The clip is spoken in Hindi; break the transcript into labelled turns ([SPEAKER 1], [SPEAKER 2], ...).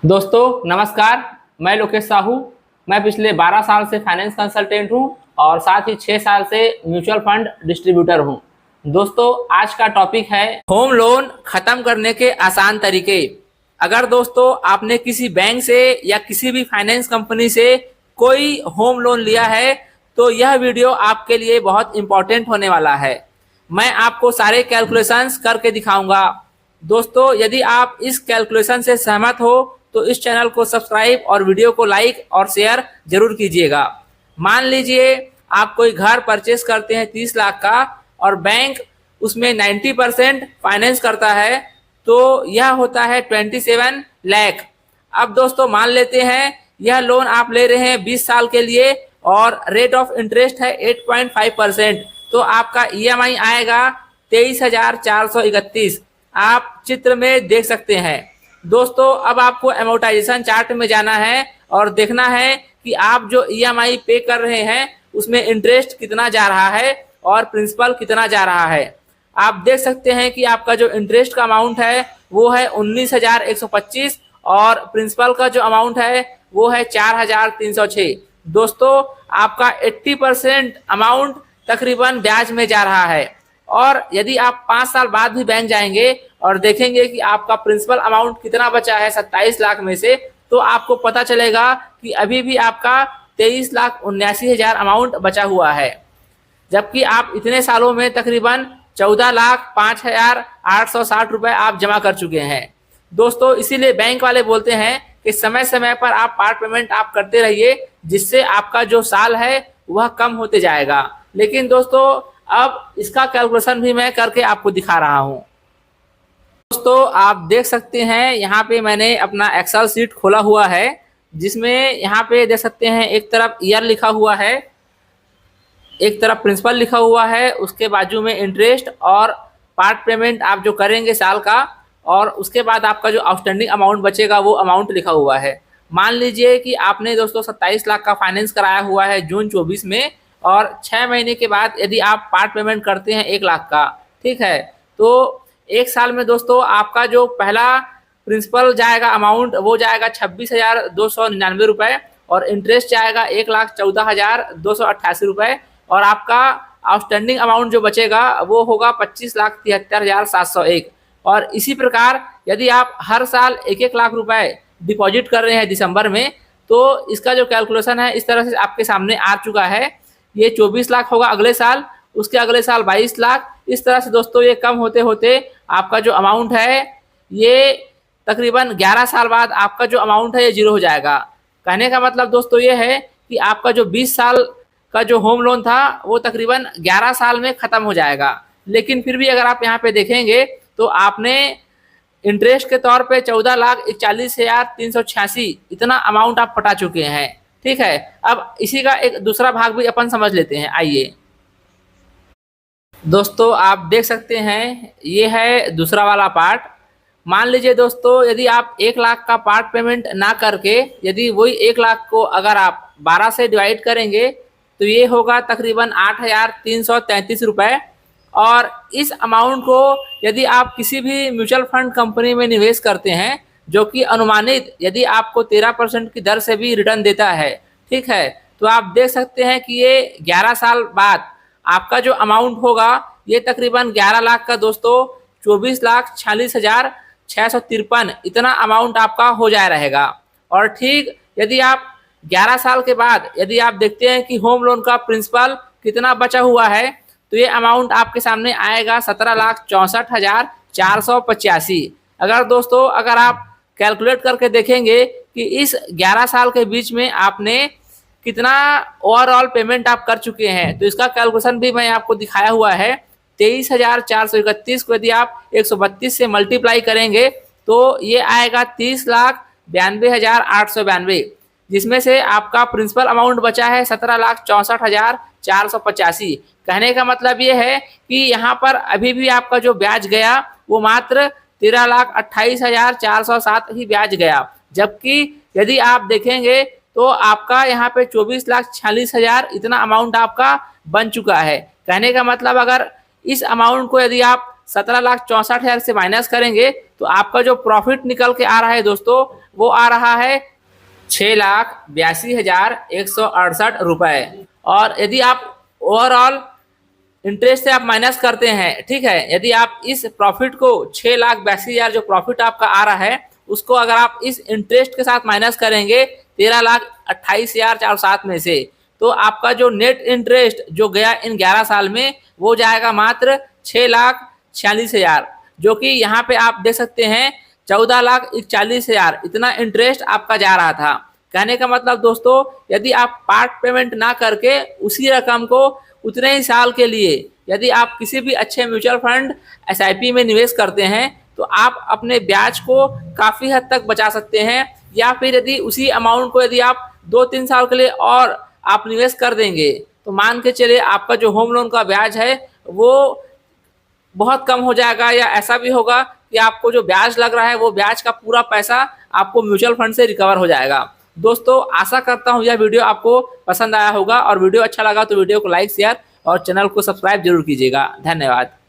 [SPEAKER 1] दोस्तों नमस्कार। मैं लोकेश साहू। मैं पिछले 12 साल से फाइनेंस कंसल्टेंट हूं और साथ ही 6 साल से म्यूचुअल फंड डिस्ट्रीब्यूटर हूं। दोस्तों आज का टॉपिक है होम लोन खत्म करने के आसान तरीके। अगर दोस्तों आपने किसी बैंक से या किसी भी फाइनेंस कंपनी से कोई होम लोन लिया है तो यह वीडियो आपके लिए बहुत इंपॉर्टेंट होने वाला है। मैं आपको सारे कैलकुलेशंस करके दिखाऊंगा। दोस्तों यदि आप इस कैलकुलेशन से सहमत हो तो इस चैनल को सब्सक्राइब और वीडियो को लाइक और शेयर जरूर कीजिएगा। मान लीजिए आप कोई घर परचेस करते हैं 30 लाख का और बैंक उसमें 90% फाइनेंस करता है तो यह होता है 27 लाख। अब दोस्तों मान लेते हैं यह लोन आप ले रहे हैं 20 साल के लिए और रेट ऑफ इंटरेस्ट है 8.5%, तो आपका ईएमआई आएगा 23,431। आप चित्र में देख सकते हैं। दोस्तों अब आपको अमोर्टाइजेशन चार्ट में जाना है और देखना है कि आप जो ईएमआई पे कर रहे हैं उसमें इंटरेस्ट कितना जा रहा है और प्रिंसिपल कितना जा रहा है। आप देख सकते हैं कि आपका जो इंटरेस्ट का अमाउंट है वो है 19,125 और प्रिंसिपल का जो अमाउंट है वो है 4,306। दोस्तों आपका 80% अमाउंट तकरीबन ब्याज में जा रहा है। और यदि आप 5 साल बाद भी बैंक जाएंगे और देखेंगे कि आपका प्रिंसिपल अमाउंट कितना बचा है 27 लाख में से, तो आपको पता चलेगा कि अभी भी आपका 23,79,000 अमाउंट बचा हुआ है, जबकि आप इतने सालों में तकरीबन 14,05,860 रुपए आप जमा कर चुके हैं। दोस्तों इसीलिए बैंक वाले बोलते हैं कि समय समय पर आप पार्ट पेमेंट आप करते रहिए, जिससे आपका जो साल है वह कम होते जाएगा। लेकिन दोस्तों अब इसका कैलकुलेशन भी मैं करके आपको दिखा रहा हूं। दोस्तों आप देख सकते हैं यहाँ पे मैंने अपना एक्सेल सीट खोला हुआ है, जिसमें यहाँ पे देख सकते हैं एक तरफ ईयर लिखा हुआ है, एक तरफ प्रिंसिपल लिखा हुआ है, उसके बाजू में इंटरेस्ट और पार्ट पेमेंट आप जो करेंगे साल का, और उसके बाद आपका जो आउटस्टैंडिंग अमाउंट बचेगा वो अमाउंट लिखा हुआ है। मान लीजिए कि आपने दोस्तों 27 लाख का फाइनेंस कराया हुआ है जून 24 में, और 6 महीने के बाद यदि आप पार्ट पेमेंट करते हैं 1 लाख का, ठीक है, तो 1 साल में दोस्तों आपका जो पहला प्रिंसिपल जाएगा अमाउंट वो जाएगा 26,299 रुपये और इंटरेस्ट जाएगा 1,14,288 रुपये, और आपका आउटस्टैंडिंग अमाउंट जो बचेगा वो होगा 25,73,701। और इसी प्रकार यदि आप हर साल 1-1 लाख रुपए डिपॉजिट कर रहे हैं दिसंबर में, तो इसका जो कैलकुलेशन है इस तरह से आपके सामने आ चुका है। ये 24 लाख होगा अगले साल, उसके अगले साल 22 लाख, इस तरह से दोस्तों ये कम होते होते आपका जो अमाउंट है ये तकरीबन 11 साल बाद आपका जो अमाउंट है ये जीरो हो जाएगा। कहने का मतलब दोस्तों ये है कि आपका जो 20 साल का जो होम लोन था वो तकरीबन 11 साल में ख़त्म हो जाएगा। लेकिन फिर भी अगर आप यहाँ पे देखेंगे तो आपने इंटरेस्ट के तौर पे 14,41,386 इतना अमाउंट आप पटा चुके हैं, ठीक है। अब इसी का एक दूसरा भाग भी अपन समझ लेते हैं, आइए। दोस्तों आप देख सकते हैं ये है दूसरा वाला पार्ट। मान लीजिए दोस्तों यदि आप 1 लाख का पार्ट पेमेंट ना करके यदि वही 1 लाख को अगर आप 12 से डिवाइड करेंगे तो ये होगा तकरीबन 8,333 रुपये। और इस अमाउंट को यदि आप किसी भी म्यूचुअल फंड कंपनी में निवेश करते हैं जो कि अनुमानित यदि आपको 13% की दर से भी रिटर्न देता है, ठीक है, तो आप देख सकते हैं कि ये 11 साल बाद आपका जो अमाउंट होगा ये तकरीबन 11 लाख का दोस्तों 24,46,653 इतना अमाउंट आपका हो जाए रहेगा। और ठीक यदि आप 11 साल के बाद यदि आप देखते हैं कि होम लोन का प्रिंसिपल कितना बचा हुआ है तो ये अमाउंट आपके सामने आएगा 17,64,485। अगर दोस्तों अगर आप कैलकुलेट करके देखेंगे कि इस 11 साल के बीच में आपने कितना ओवरऑल पेमेंट आप कर चुके हैं, तो इसका कैलकुलेशन भी मैं आपको दिखाया हुआ है। 23,431 को यदि आप 132 से मल्टीप्लाई करेंगे तो ये आएगा 30,92,892, जिसमें से आपका प्रिंसिपल अमाउंट बचा है 17,64,485। कहने का मतलब ये है कि यहाँ पर अभी भी आपका जो ब्याज गया वो मात्र 13,28,407 ही ब्याज गया, जबकि यदि आप देखेंगे तो आपका यहाँ पे 24,46,000 इतना अमाउंट आपका बन चुका है। कहने का मतलब अगर इस अमाउंट को यदि आप 17,64,000 से माइनस करेंगे तो आपका जो प्रॉफिट निकल के आ रहा है दोस्तों, वो आ रहा है 6,82,168 रुपए। और यदि आप ओवरऑल इंटरेस्ट से आप माइनस करते हैं, ठीक है, यदि आप इस प्रॉफिट को 6,82,000 जो प्रॉफिट आपका आ रहा है उसको अगर आप इस इंटरेस्ट के साथ माइनस करेंगे 13,28,407 में से, तो आपका जो नेट इंटरेस्ट जो गया इन 11 साल में वो जाएगा मात्र 6,46,000, जो कि यहाँ पे आप देख सकते हैं 14,41,000 इतना इंटरेस्ट आपका जा रहा था। कहने का मतलब दोस्तों, यदि आप पार्ट पेमेंट ना करके उसी रकम को उतने ही साल के लिए यदि आप किसी भी अच्छे म्यूचुअल फंड एसआईपी में निवेश करते हैं तो आप अपने ब्याज को काफ़ी हद तक बचा सकते हैं। या फिर यदि उसी अमाउंट को यदि आप 2-3 साल के लिए और आप निवेश कर देंगे तो मान के चलिए आपका जो होम लोन का ब्याज है वो बहुत कम हो जाएगा, या ऐसा भी होगा कि आपको जो ब्याज लग रहा है वो ब्याज का पूरा पैसा आपको म्यूचुअल फंड से रिकवर हो जाएगा। दोस्तों आशा करता हूँ यह वीडियो आपको पसंद आया होगा, और वीडियो अच्छा लगा तो वीडियो को लाइक शेयर और चैनल को सब्सक्राइब जरूर कीजिएगा। धन्यवाद।